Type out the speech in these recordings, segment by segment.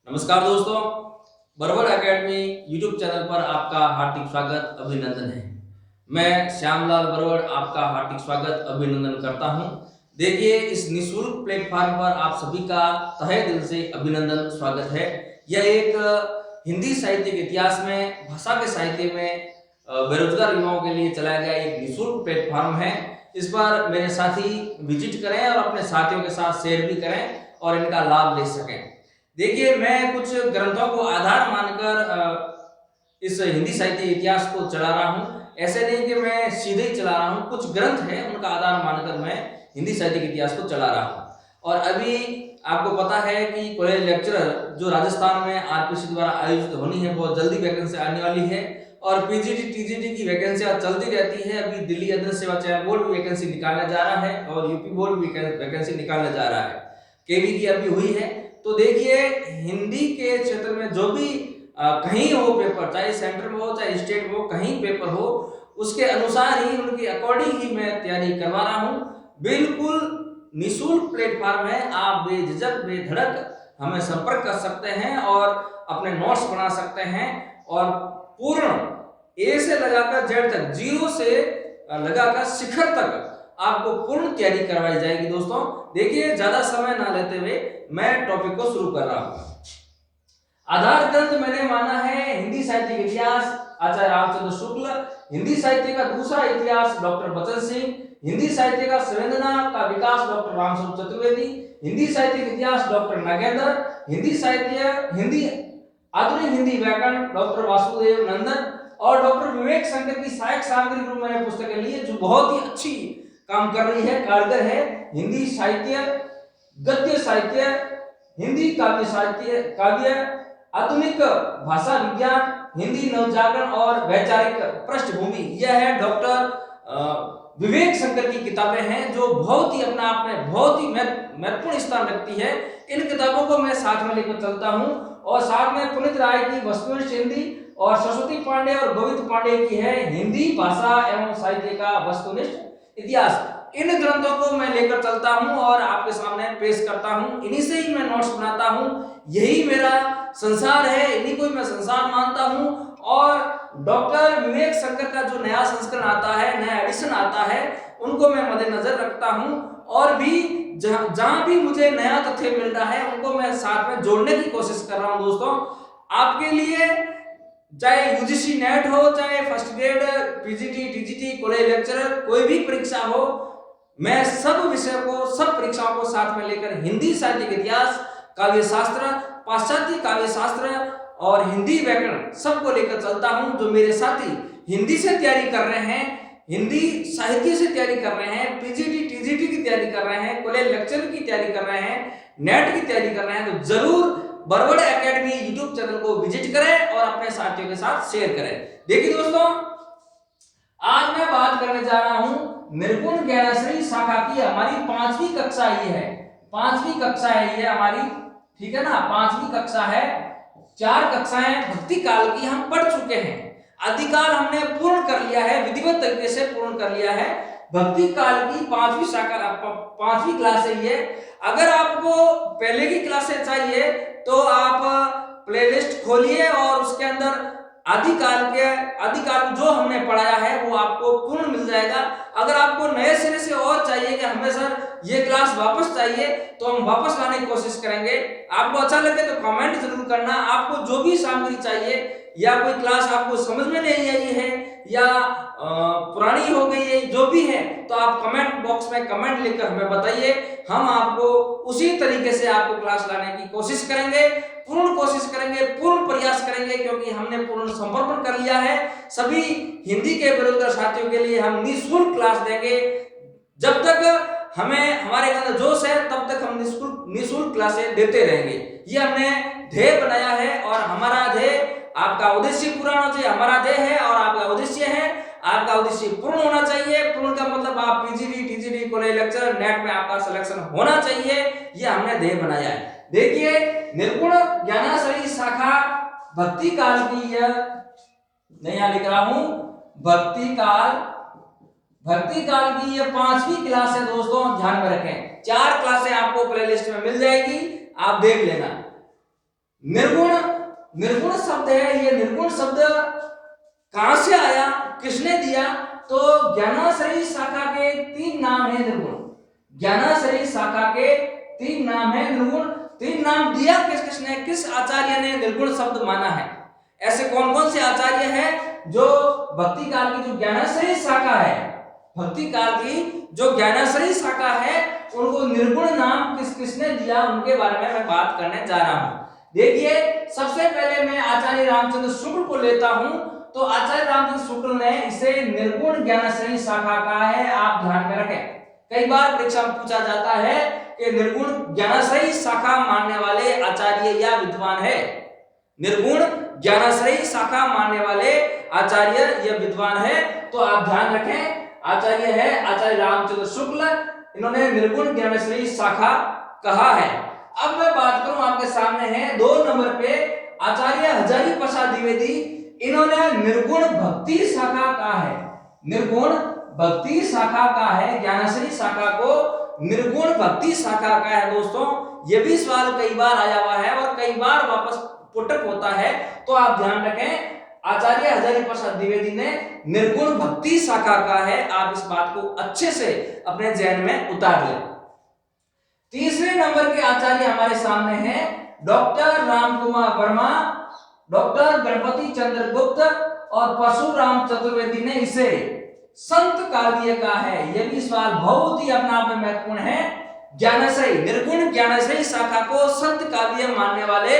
नमस्कार दोस्तों, बरबड़ academy YouTube channel पर आपका हार्दिक स्वागत अभिनंदन है। मैं श्यामलाल बरबड़ आपका हार्दिक स्वागत अभिनंदन करता हूं। देखिए, इस निःशुल्क प्लेटफॉर्म पर आप सभी का तहे दिल से अभिनंदन स्वागत है। यह एक हिंदी साहित्य के इतिहास में, भाषा के साहित्य में बेरोजगार युवाओं के लिए चलाया गया एक निःशुल्क प्लेटफॉर्म है। इस पर मेरे साथी विजिट करें और अपने साथियों के साथ शेयर भी करें और इनका लाभ ले सकें। देखिए, मैं कुछ ग्रंथों को आधार मानकर इस हिंदी साहित्य इतिहास को चला रहा हूँ। ऐसे नहीं कि मैं सीधे ही चला रहा हूँ, कुछ ग्रंथ हैं उनका आधार मानकर मैं हिंदी साहित्य के इतिहास को चला रहा हूँ। और अभी आपको पता है कि कॉलेज लेक्चरर जो राजस्थान में आरपीसी द्वारा आयोजित होनी है, बहुत जल्दी वैकेंसी आने वाली है। और पीजीटी टीजीटी की वैकेंसियां चलती रहती है। अभी दिल्ली अधीन सेवा चयन बोर्ड भी वैकेंसी निकालने जा रहा है और यूपी बोर्ड भी वैकेंसी निकालने जा रहा है। केवी की अभी हुई है। तो देखिए, हिंदी के क्षेत्र में जो भी कहीं हो पेपर, चाहे सेंटर में हो चाहे स्टेट में हो, कहीं पेपर हो, उसके अनुसार ही, उनके अकॉर्डिंग ही मैं तैयारी करवा रहा हूँ। बिल्कुल निःशुल्क प्लेटफॉर्म है। आप बेझिझक बेधड़क हमें संपर्क कर सकते हैं और अपने नोट्स बना सकते हैं और पूर्ण ए से लगाकर जेड तक, जीरो से लगाकर शिखर तक आपको पूर्ण तैयारी करवाई जाएगी। दोस्तों देखिए, ज्यादा समय ना लेते हुए मैं टॉपिक को शुरू कर रहा हूं। आधार ग्रंथ मैंने माना है हिंदी साहित्य का इतिहास, आचार्य रामचंद्र शुक्ल। हिंदी साहित्य का दूसरा इतिहास डॉक्टर बचन सिंह। हिंदी साहित्य का संवेदना का विकास डॉक्टर रामस्वरूप चतुर्वेदी। हिंदी साहित्य का इतिहास डॉक्टर नागेंद्र। हिंदी आधुनिक हिंदी व्याकरण डॉक्टर वासुदेव नंदन। और डॉक्टर विवेक शंकर की सहायक सामग्री रूप मैंने पुस्तकें ली है, जो बहुत ही अच्छी काम कर रही है, कारगर है। हिंदी साहित्य, गद्य साहित्य, हिंदी काव्य साहित्य, काव्य, आधुनिक भाषा विज्ञान, हिंदी नवजागरण और वैचारिक पृष्ठभूमि, यह है डॉक्टर विवेक शंकर की किताबें हैं, जो बहुत ही अपने आप में बहुत ही महत्वपूर्ण स्थान रखती है। इन किताबों को मैं साथ में लेकर चलता हूं और साथ में पुनीत राय की वस्तुनिष्ठ हिंदी और सरस्वती पांडे और गोविंद पांडे की है हिंदी भाषा एवं साहित्य का वस्तुनिष्ठ इतिहास। इन ग्रंथों को मैं लेकर चलता हूं और आपके सामने पेश करता हूं। इन्हीं से ही मैं नोट्स बनाता हूं। यही मेरा संसार है, इन्हीं को मैं संसार मानता हूं। और डॉक्टर विवेक शंकर का जो नया संस्करण आता है, नया एडिशन आता है, उनको मैं मद्देनजर रखता हूं। और भी जहां भी मुझे नया तथ्य मिल रहा है, उनको मैं साथ में जोड़ने की कोशिश कर रहा हूं। दोस्तों, आपके लिए चाहे यूजीसी नेट हो, चाहे first grade, PGT, TGT, college lecturer, कोई भी परीक्षा हो, मैं सब विषयों को, सब परीक्षाओं को साथ में लेकर हिंदी साहित्य के इतिहास, काव्य शास्त्र, पाश्चात्य काव्य शास्त्र और हिंदी व्याकरण सबको लेकर चलता हूं। जो मेरे साथी हिंदी से तैयारी कर रहे हैं, हिंदी साहित्य से तैयारी कर रहे हैं, पीजीटी टीजीटी की तैयारी कर रहे हैं, कॉलेज लेक्चर की तैयारी कर रहे हैं, नेट की तैयारी कर रहे हैं, तो जरूर बरबड़ एकेडमी यूट्यूब चैनल को विजिट करें और अपने साथियों के साथ शेयर करें। देखिए दोस्तों, आज मैं बात करने जा रहा हूं निर्गुण ज्ञानाश्रयी शाखा की। हमारी 5वीं कक्षा ये है, 5वीं कक्षा है ये हमारी, ठीक है ना, 5वीं कक्षा है। 4 कक्षाएं भक्ति काल की हम पढ़ चुके हैं। आदिकाल हमने पूर्ण कर लिया है, विधिवत तरीके से पूर्ण कर लिया है। भक्ति काल की 5वीं शाखा, 5वीं क्लास है ये। अगर आपको पहले की क्लासें चाहिए तो आप प्लेलिस्ट खोलिए और उसके अंदर आदिकाल जो हमने पढ़ाया है वो आपको पूर्ण मिल जाएगा। अगर आपको नए सिरे से और चाहिए कि हमें सर ये क्लास वापस चाहिए, तो हम वापस लाने की कोशिश करेंगे। आपको अच्छा लगे तो कमेंट जरूर करना। आपको जो भी सामग्री चाहिए, या कोई क्लास आपको समझ में नहीं आई है या पुरानी हो गई है, जो भी है, तो आप कमेंट बॉक्स में कमेंट लिखकर हमें बताइए। हम आपको उसी तरीके से आपको क्लास लाने की कोशिश करेंगे, पूर्ण कोशिश करेंगे, पूर्ण प्रयास करेंगे, क्योंकि हमने पूर्ण समर्पण कर लिया है। सभी हिंदी के बेरोजगार साथियों के लिए हम निःशुल्क क्लास देंगे। जब तक हमें हमारे अंदर जोश है, तब तक हम निःशुल्क क्लासें देते रहेंगे। ये हमने ध्येय बनाया है और हमारा ध्येय, आपका उद्देश्य पूरा होना चाहिए। हमारा ध्येय है और आपका उद्देश्य है, आपका उद्देश्य पूर्ण होना चाहिए। पूर्ण का मतलब आप PGT TGT college lecture net में आपका सिलेक्शन होना चाहिए। ये हमने ध्येय बनाया है। देखिए, निर्गुण ज्ञानाश्रयी शाखा भक्ति काल की, यह मैं यहां लिख रहा हूं, भक्ति काल की ये 5वीं क्लास है। दोस्तों ध्यान में रखें, 4 क्लासें आपको प्लेलिस्ट में मिल जाएगी, आप देख लेना। निर्गुण, निर्गुण शब्द है, ये निर्गुण शब्द कहां से आया, किसने दिया? तो ज्ञानाश्रयी शाखा के 3 नाम है निर्गुण। ज्ञानाश्रयी शाखा के 3 नाम है निर्गुण। 3 नाम दिया किसने, किस आचार्य ने निर्गुण शब्द माना है? ऐसे कौन कौन से आचार्य हैं जो भक्ति काल की जो ज्ञानाश्रयी शाखा है, भक्ति काल की जो ज्ञानाश्रयी शाखा है, उनको निर्गुण नाम किसने दिया, उनके बारे में मैं बात करने जा रहा हूं। देखिए, सबसे पहले मैं आचार्य रामचंद्र शुक्ल को लेता हूं। तो आचार्य रामचंद्र शुक्ल ने इसे निर्गुण ज्ञानाश्रयी शाखा कहा है, आप ध्यान में रखें। कई बार परीक्षा में पूछा जाता है कि निर्गुण ज्ञानाश्रयी शाखा मानने वाले आचार्य या विद्वान है। निर्गुण ज्ञानाश्रयी शाखा मानने वाले आचार्य या विद्वान है, तो आप ध्यान रखें, आचार्य है आचार्य रामचंद्र शुक्ल, इन्होंने निर्गुण ज्ञानाश्रयी शाखा कहा है। अब मैं बात करूं, आपके सामने है 2 नंबर पे आचार्य हजारी प्रसाद द्विवेदी, इन्होंने निर्गुण भक्ति शाखा कहा है। निर्गुण भक्ति शाखा का है, ज्ञानाश्रयी शाखा को निर्गुण भक्ति शाखा का है। दोस्तों, ये भी सवाल कई बार आया हुआ है और कई बार वापस पुटअप होता है, तो आप ध्यान रखें, आचार्य हजारी प्रसाद द्विवेदी ने निर्गुण भक्ति शाखा का है। आप इस बात को अच्छे से अपने जहन में उतार लें। तीसरे नंबर के आचार्य हमारे सामने हैं डॉक्टर रामकुमार वर्मा, डॉक्टर गणपति चंद्र गुप्त और परशुराम चतुर्वेदी ने इसे संत काव्य का है। यह भी सवाल बहुत ही अपने आप में महत्वपूर्ण है। ज्ञानाश्रयी, निर्गुण ज्ञानाश्रयी शाखा को संत काव्य मानने वाले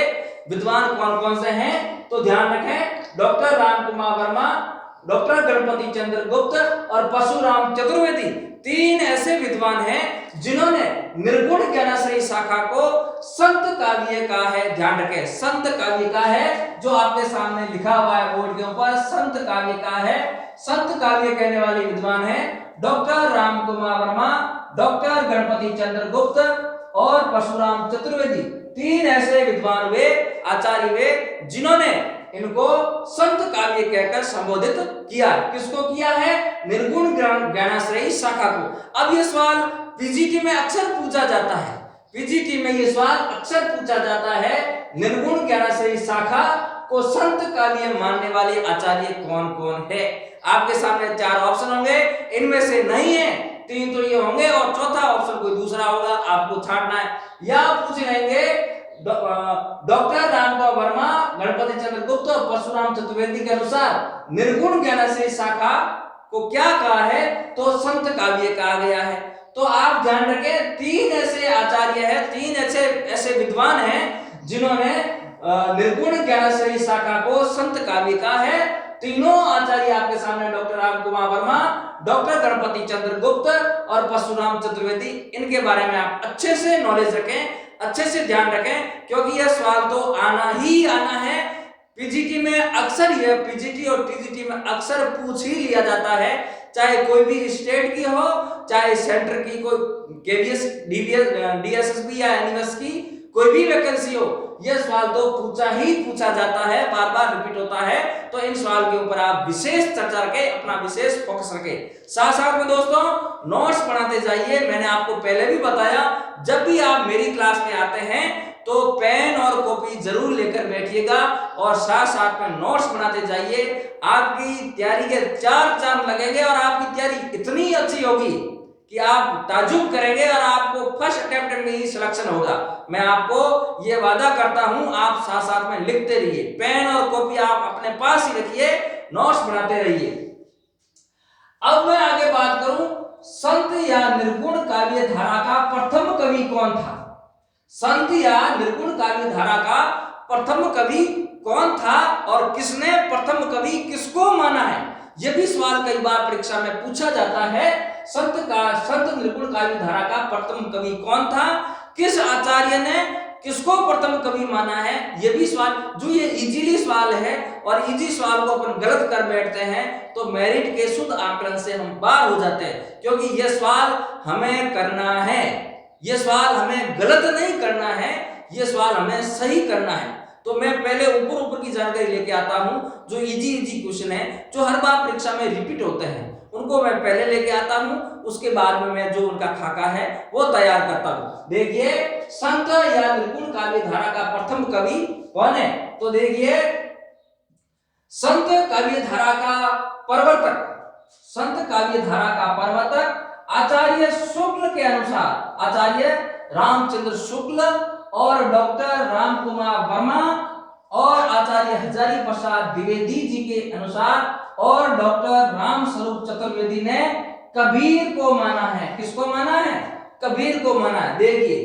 विद्वान कौन कौन से हैं? तो ध्यान रखें, डॉक्टर रामकुमार वर्मा, डॉक्टर गणपति चंद्र गुप्त और परशुराम चतुर्वेदी, 3 ऐसे विद्वान हैं जिन्होंने निर्गुण ज्ञानाश्रयी शाखा को संत काव्य का है। ध्यान रखें, संत काव्य का है, जो आपके सामने लिखा हुआ है बोर्ड के ऊपर, संत काव्य का है। संत काव्य कहने वाले विद्वान हैं डॉक्टर रामकुमार वर्मा, डॉक्टर गणपति चंद्र गुप्त और परशुराम चतुर्वेदी, 3 ऐसे विद्वान वे आचार्य वे जिन्होंने इनको संत काव्य कहकर संबोधित किया। किसको किया है? निर्गुण ज्ञानाश्रयी शाखा को। अब ये सवाल पीजीटी में अक्सर पूछा जाता है, पीजीटी में ये सवाल अक्सर पूछा जाता है, निर्गुण ज्ञानाश्रयी शाखा को संत काव्य मानने वाले आचार्य कौन कौन है? आपके सामने 4 ऑप्शन होंगे, इनमें से नहीं है 3 तो ये होंगे और चौथा ऑप्शन कोई दूसरा होगा, आपको छांटना है। या पूछ लेंगे डॉक्टर रामकुमार वर्मा, गणपति चंद्र गुप्त और परशुराम चतुर्वेदी के अनुसार निर्गुण ज्ञानाश्रयी शाखा को क्या कहा है? तो संत काव्य कहा गया है। तो आप ध्यान रखें, 3 ऐसे आचार्य हैं, 3 ऐसे विद्वान हैं जिन्होंने निर्गुण ज्ञानाश्रयी शाखा को संत काव्य कहा है। तीनों आचार्य आपके सामने डॉक्टर रामकुमार वर्मा, डॉक्टर गणपति चंद्र गुप्त और परशुराम चतुर्वेदी, इनके बारे में आप अच्छे से नॉलेज रखें, अच्छे से ध्यान रखें, क्योंकि यह सवाल तो आना ही आना है। पीजीटी में अक्सर, यह पीजीटी और टीजीटी में अक्सर पूछ ही लिया जाता है, चाहे कोई भी स्टेट की हो, चाहे सेंटर की, कोई केवीएस, डीएसएसबी या एनईएस की कोई भी वैकेंसी हो, यह सवाल तो पूछा जाता है, बार बार रिपीट होता है। तो इन सवाल के ऊपर आप विशेष चर्चा रखें, अपना विशेष फोकस रखें। साथ साथ में दोस्तों नोट्स बनाते जाइए। मैंने आपको पहले भी बताया, जब भी आप मेरी क्लास में आते हैं तो पेन और कॉपी जरूर लेकर बैठिएगा और साथ साथ में नोट्स बनाते जाइए। आपकी तैयारी के 4 चांद लगेंगे और आपकी तैयारी इतनी अच्छी होगी कि आप ताजुब करेंगे और आपको फर्स्ट अटेम्प्ट में ही सिलेक्शन होगा। मैं आपको ये वादा करता हूं, आप साथ साथ में लिखते रहिए, पेन और कॉपी आप अपने पास ही रखिए, नोट्स बनाते रहिए। अब मैं आगे बात करूं, संत या निर्गुण काव्य धारा का प्रथम कवि कौन था? संत या निर्गुण काव्य धारा का प्रथम कवि कौन था और किसने प्रथम कवि किसको माना है? यह भी सवाल कई बार परीक्षा में पूछा जाता है। संत निर्गुण काव्य धारा का प्रथम कवि कौन था? किस आचार्य ने किसको प्रथम कवि माना है? यह भी सवाल, जो ये इजीली सवाल है और इजी सवाल को अपन गलत कर बैठते हैं तो मेरिट के शुद्ध आकलन से हम बाहर हो जाते हैं, क्योंकि यह सवाल हमें करना है, यह सवाल हमें गलत नहीं करना है, यह सवाल हमें सही करना है। तो मैं पहले ऊपर की जानकारी लेके आता हूं, जो इजी क्वेश्चन है, जो हर बार परीक्षा में रिपीट होते हैं, उनको मैं पहले लेके आता हूं, उसके बाद में मैं जो उनका खाका है वो तैयार करता हूं। देखिए संत या निर्गुण काव्य धारा का प्रथम कवि कौन है? तो देखिए संत काव्य धारा का प्रवर्तक, संत काव्य धारा का प्रवर्तक आचार्य शुक्ल के अनुसार, आचार्य रामचंद्र शुक्ल और डॉक्टर राम कुमार वर्मा और आचार्य हजारी प्रसाद द्विवेदी जी के अनुसार और डॉक्टर राम स्वरूप चतुर्वेदी ने कबीर को माना है। किसको माना है? कबीर को माना है। देखिए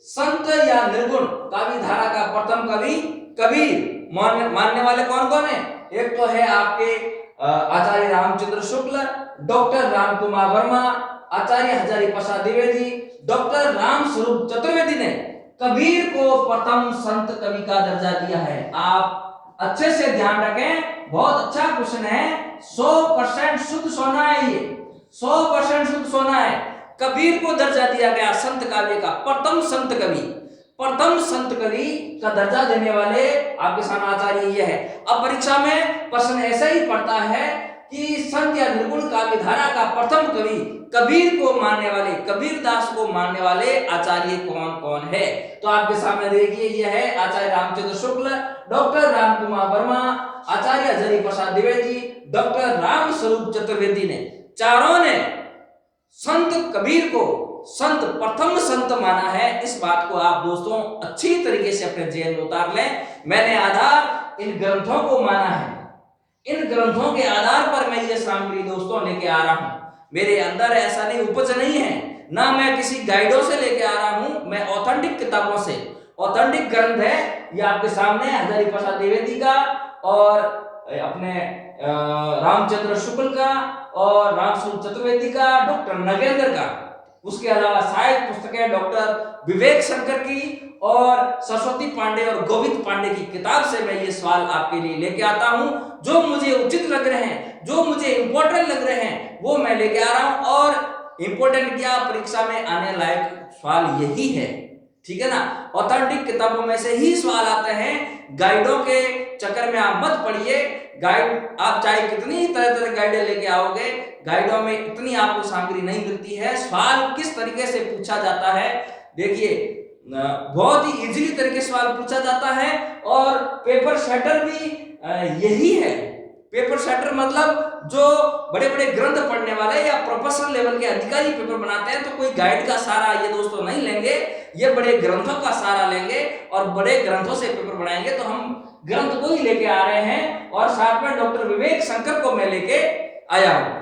संत या निर्गुण काव्य धारा का प्रथम कवि कबीर मानने वाले कौन कौन है? एक तो है आपके आचार्य रामचंद्र शुक्ल, डॉक्टर राम कुमार वर्मा, आचार्य हजारी प्रसाद द्विवेदी, डॉक्टर राम स्वरूप चतुर्वेदी ने कबीर को प्रथम संत कवि का दर्जा दिया है। आप अच्छे से ध्यान रखें, बहुत अच्छा क्वेश्चन है, 100% शुद्ध सोना है, ये 100% शुद्ध सोना है। कबीर को दर्जा दिया गया संत काव्य का प्रथम संत कवि, प्रथम संत कवि का दर्जा देने वाले आपके सामने आचार्य ये है। अब परीक्षा में प्रश्न ऐसा ही पड़ता है कि संत या निर्गुण काव्य धारा का प्रथम कवि कबीर को मानने वाले, कबीर दास को मानने वाले आचार्य कौन कौन है? तो आपके सामने देखिए ये है आचार्य रामचंद्र शुक्ल, डॉक्टर राम कुमार वर्मा, आचार्य हजारी प्रसाद द्विवेदी, डॉक्टर राम स्वरूप चतुर्वेदी ने, चारों ने संत कबीर को संत प्रथम संत माना है। इस बात को आप दोस्तों अच्छी तरीके से अपने जेल में उतार लें। मैंने आधार इन ग्रंथों को माना है, इन ग्रंथों के आधार पर मैं ये सामग्री दोस्तों लेके आ रहा हूं। मेरे अंदर ऐसा नहीं उपज नहीं है, ना मैं किसी गाइडों से लेके आ रहा हूं, मैं ऑथेंटिक किताबों से, ऑथेंटिक ग्रंथ है ये आपके सामने हजारी प्रसाद द्विवेदी का और अपने रामचंद्र शुक्ल का और राम स्वरूप चतुर्वेदी का, डॉक्टर नगेंद्र का, उसके अलावा साहित्य पुस्तकें डॉक्टर विवेक शंकर की और सरस्वती पांडे और गोविंद पांडे की किताब से मैं ये सवाल आपके लिए लेके आता हूं। जो मुझे उचित लग रहे हैं, जो मुझे इंपॉर्टेंट लग रहे हैं, वो मैं लेके आ रहा हूं। और इंपॉर्टेंट क्या, परीक्षा में आने लायक सवाल यही है, ठीक है ना। ऑथेंटिक किताबों में से ही सवाल आते हैं, गाइडों के चक्कर में आप मत पड़िए। गाइड आप चाहे कितनी तरह तरह गाइडें लेके आओगे, गाइडों में इतनी आपको सामग्री नहीं मिलती है। सवाल किस तरीके से पूछा जाता है, देखिए बहुत ही इजीली तरीके से सवाल पूछा जाता है। और पेपर सेटर भी यही है। पेपर सेटर मतलब जो बड़े बड़े ग्रंथ पढ़ने वाले या प्रोफेशनल लेवल के अधिकारी पेपर बनाते हैं, तो कोई गाइड का सहारा ये दोस्तों नहीं लेंगे, ये बड़े ग्रंथों का सहारा लेंगे और बड़े ग्रंथों से पेपर बनाएंगे। तो हम ग्रंथ को ही लेके आ रहे हैं और साथ में डॉक्टर विवेक शंकर को मैं लेके आया हूं।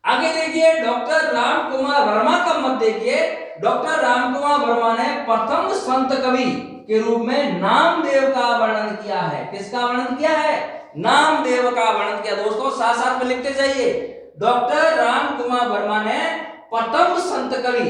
आगे देखिए डॉक्टर राम कुमार वर्मा का मत देखिए। डॉक्टर राम कुमार वर्मा ने प्रथम संत कवि के रूप में नामदेव का वर्णन किया है। किसका वर्णन किया है? नामदेव का वर्णन किया। दोस्तों साथ साथ में लिखते जाइए, डॉक्टर राम कुमार वर्मा ने प्रथम संत कवि,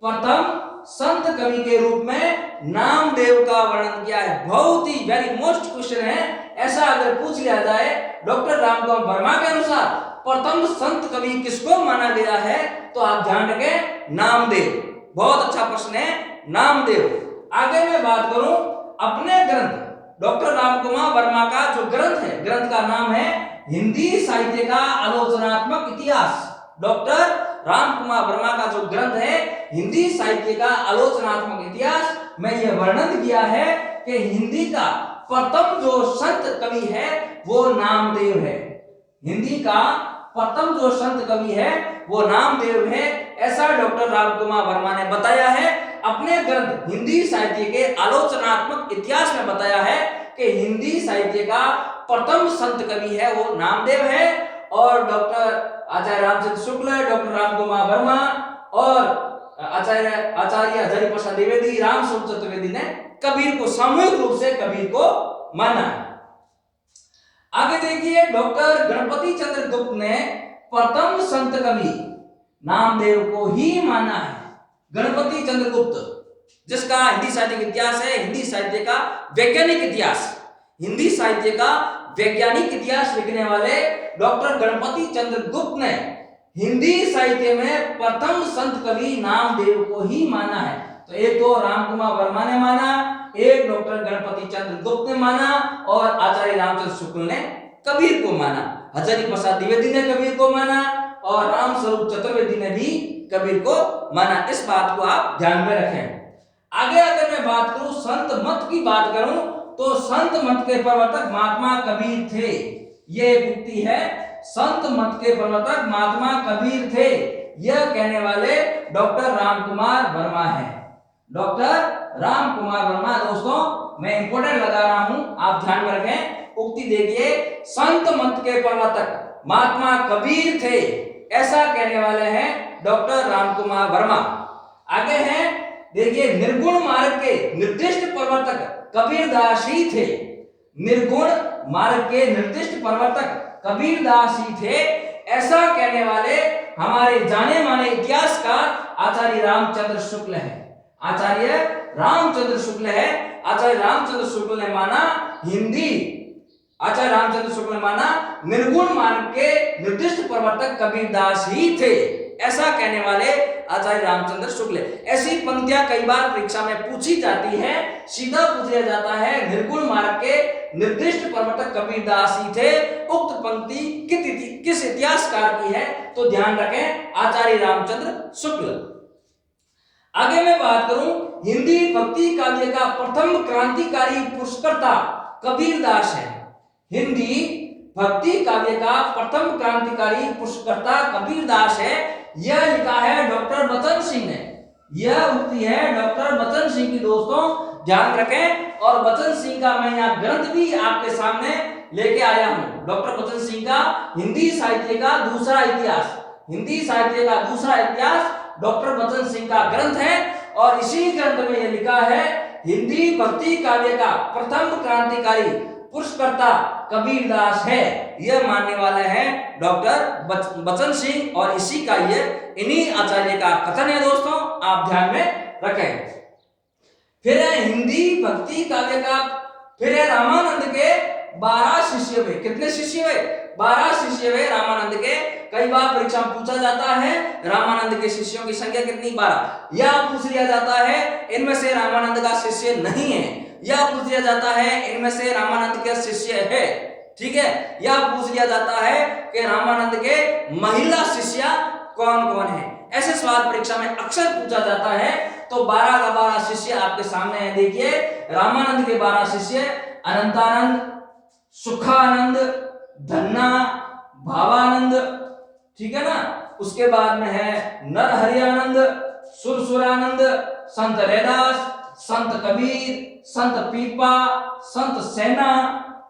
प्रथम संत कवि के रूप में नामदेव का वर्णन किया है। बहुत ही वेरी मोस्ट क्वेश्चन है, ऐसा अगर पूछ लिया जाए डॉक्टर राम कुमार वर्मा के अनुसार प्रथम संत कवि किसको माना गया है, तो आप ध्यान रखें नामदेव। बहुत अच्छा प्रश्न है, नामदेव। आगे मैं बात करूं अपने ग्रंथ डॉक्टर राम कुमार वर्मा का जो ग्रंथ है, ग्रंथ का नाम है हिंदी साहित्य का आलोचनात्मक इतिहास। डॉक्टर राम कुमार वर्मा का जो ग्रंथ है हिंदी साहित्य का आलोचनात्मक इतिहास में यह वर्णन किया है कि हिंदी का प्रथम जो संत कवि है वो नामदेव है। हिंदी का प्रथम जो संत कवि है वो नामदेव है, ऐसा डॉक्टर राम कुमार वर्मा ने बताया है अपने ग्रंथ हिंदी साहित्य के आलोचनात्मक इतिहास में। बताया है कि हिंदी साहित्य का प्रथम संत कवि है वो नामदेव है और डॉक्टर आचार्य रामचंद्र शुक्ल, डॉक्टर राम कुमार वर्मा और आचार्य हजारी प्रसाद द्विवेदी, राम स्वरूप चतुर्वेदी ने कबीर को सामूहिक रूप से कबीर को माना है। आगे देखिए डॉक्टर गणपति चंद्र गुप्त ने प्रथम संत कवि नामदेव को ही माना है। गणपति चंद्र गुप्त जिसका हिंदी साहित्य का इतिहास है, हिंदी साहित्य का वैज्ञानिक इतिहास, हिंदी साहित्य का वैज्ञानिक इतिहास लिखने वाले डॉक्टर गणपति चंद्र गुप्त ने हिंदी साहित्य में प्रथम संत कवि नामदेव को ही माना है। तो एक तो राम कुमार वर्मा ने माना, एक डॉक्टर गणपति चंद्र गुप्त ने माना और आचार्य रामचंद्र शुक्ल ने कबीर को माना। हजारी प्रसाद द्विवेदी ने कबीर को माना और राम स्वरूप चतुर्वेदी ने भी कबीर को माना। इस बात को आप ध्यान में रखें। आगे अगर मैं बात करूं संत मत की बात करूं तो संत मत के प्रवर्तक महात्मा कबीर थे। ये एक उक्ति है, संत मत के प्रवर्तक महात्मा कबीर थे। यह कहने वाले डॉक्टर रामकुमार वर्मा है। डॉक्टर रामकुमार वर्मा। दोस्तों मैं इंपोर्टेंट लगा रहा हूं, आप ध्यान में रखें। उक्ति देखिए, संत मत के प्रवर्तक महात्मा कबीर थे, ऐसा कहने वाले हैं डॉक्टर रामकुमार वर्मा। आगे है देखिए, निर्गुण मार्ग के निर्दिष्ट प्रवर्तक कबीरदास ही थे। निर्गुण मार्ग के निर्दिष्ट प्रवर्तक कबीरदास ही थे, ऐसा कहने वाले हमारे जाने माने इतिहासकार आचार्य रामचंद्र शुक्ल है। आचार्य रामचंद्र शुक्ल है। आचार्य रामचंद्र शुक्ल ने माना हिंदी, आचार्य रामचंद्र शुक्ल ने माना निर्गुण मार्ग के निर्दिष्ट प्रवर्तक कबीरदास ही थे, ऐसा कहने वाले आचार्य रामचंद्र शुक्ल। ऐसी पंक्तियां कई बार परीक्षा में पूछी जाती है, सीधा पूछा जाता है निर्गुण मार्ग के निर्दिष्ट प्रवर्तक कबीरदास ही थे। उक्त पंक्ति किस इतिहासकार की है तो ध्यान रखें, आचार्य रामचंद्र शुक्ल। आगे मैं बात करूं, हिंदी भक्ति काव्य का प्रथम क्रांतिकारी पुरस्कर्ता कबीरदास है। हिंदी भक्ति काव्य का प्रथम क्रांतिकारी पुरस्कर्ता कबीरदास है। यह लिखा है डॉक्टर बचन सिंह ने। यह उक्ति है डॉक्टर बचन सिंह की। दोस्तों ध्यान रखें, और बचन सिंह का मैं यहाँ ग्रंथ भी आपके सामने लेके आया हूं। डॉक्टर बचन सिंह का हिंदी साहित्य का दूसरा इतिहास, हिंदी साहित्य का दूसरा इतिहास डॉक्टर बचन सिंह का ग्रंथ है, और इसी ग्रंथ में यह लिखा है हिंदी भक्ति काव्य का प्रथम क्रांतिकारी पुरस्कर्ता कबीरदास है। यह मानने वाले हैं डॉक्टर बचन सिंह, और इसी का ये इन्हीं आचार्य का कथन है। दोस्तों आप ध्यान में रखें। फिर है हिंदी भक्ति काव्य का, फिर है रामानंद के 12 शिष्य हुए। कितने शिष्य हुए? 12 शिष्य हुए रामानंद के। कई बार परीक्षा में पूछा जाता है रामानंद के शिष्यों की संख्या कितनी? 12। यह पूछ लिया जाता है इनमें से रामानंद का शिष्य नहीं है। यह पूछ लिया जाता है इनमें से रामानंद के शिष्य है। ठीक है, यह पूछ लिया जाता है कि रामानंद के महिला शिष्य कौन कौन है। ऐसे सवाल परीक्षा में अक्सर पूछा जाता है। तो 12 का 12 शिष्य आपके सामने है। देखिए, रामानंद के 12 शिष्य अनंतानंद, सुखानंद, धन्ना, भावानंद, ठीक है ना। उसके बाद में है नरहरियानंद, सुरसुरानंद, संत रैदास, संत कबीर, संत पीपा, संत सेना,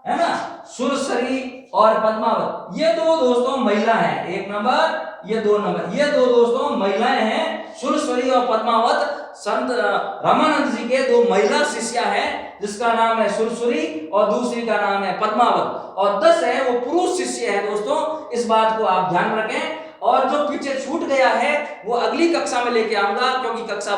है ना, सुरसरी और पद्मावत। ये दो दोस्तों महिला हैं, 1 नंबर, ये 2 नंबर। ये दो दोस्तों महिलाएं हैं, सुरसरी और पद्मावत। संत रामानंद जी के 2 महिला शिष्या हैं, जिसका नाम है सुरसुरी और दूसरी का नाम है पद्मावत, और 10 है वो पुरुष शिष्य है। दोस्तों इस बात को आप ध्यान रखें, और जो पीछे छूट गया है वो अगली कक्षा में लेके आऊंगा, क्योंकि कक्षा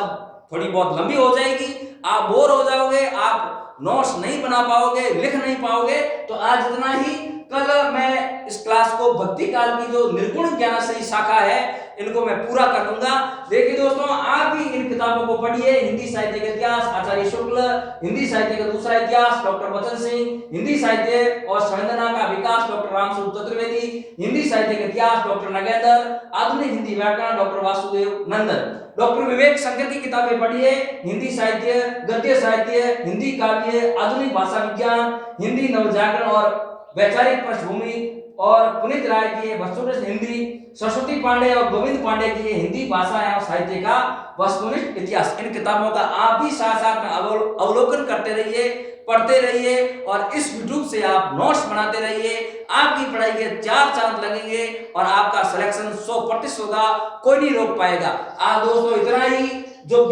थोड़ी बहुत लंबी हो जाएगी, आप बोर हो जाओगे, आप नोट्स नहीं बना पाओगे, लिख नहीं पाओगे। तो आज इतना ही। कल मैं इस क्लास को भक्ति काल की जो निर्गुण ज्ञानाश्रयी शाखा है इनको मैं पूरा कर दूंगा। देखिए दोस्तों, आप भी इन किताबों को पढ़िए। हिंदी साहित्य का इतिहास आचार्य शुक्ल, हिंदी साहित्य का दूसरा इतिहास डॉक्टर बचन सिंह, हिंदी साहित्य और संवेदना का विकास डॉक्टर रामस्वरूप चतुर्वेदी, हिंदी साहित्य का इतिहास डॉक्टर नगेंद्र, आधुनिक हिंदी व्याकरण डॉक्टर वासुदेव नंदन। डॉक्टर विवेक शंकर की किताबें पढ़िए। हिंदी साहित्य, गद्य साहित्य, हिंदी काव्य, आधुनिक भाषा विज्ञान, हिंदी नवजागरण और वैचारिक पृष्ठभूमि, और पुनीत राय की वस्तुनिष्ठ हिंदी, सरस्वती पांडे और गोविंद पांडे की हिंदी भाषा एवं साहित्य का वस्तुनिष्ठ इतिहास। इन किताबों का आप भी साथ साथ में अवलोकन करते रहिए, पढ़ते रहिए, और इस यूट्यूब से आप नोट्स बनाते रहिए। आपकी पढ़ाई के 4 चांद लगेंगे और आपका सिलेक्शन 100% होगा, कोई नहीं रोक पाएगा। आज दोस्तों इतना ही। जो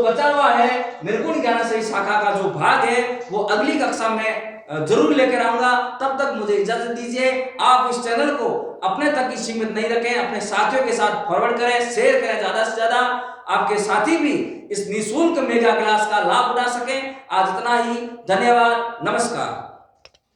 बचा हुआ है निर्गुण ज्ञानाश्रयी शाखा का जो भाग है वो अगली कक्षा में जरूर लेकर आऊंगा। तब तक मुझे इजाजत दीजिए। आप इस चैनल को अपने तक ही सीमित नहीं रखें, अपने साथियों के साथ फॉरवर्ड करें, शेयर करें ज्यादा से ज्यादा, आपके साथी भी इस निःशुल्क मेगा क्लास का लाभ उठा सकें। आज इतना ही। धन्यवाद, नमस्कार।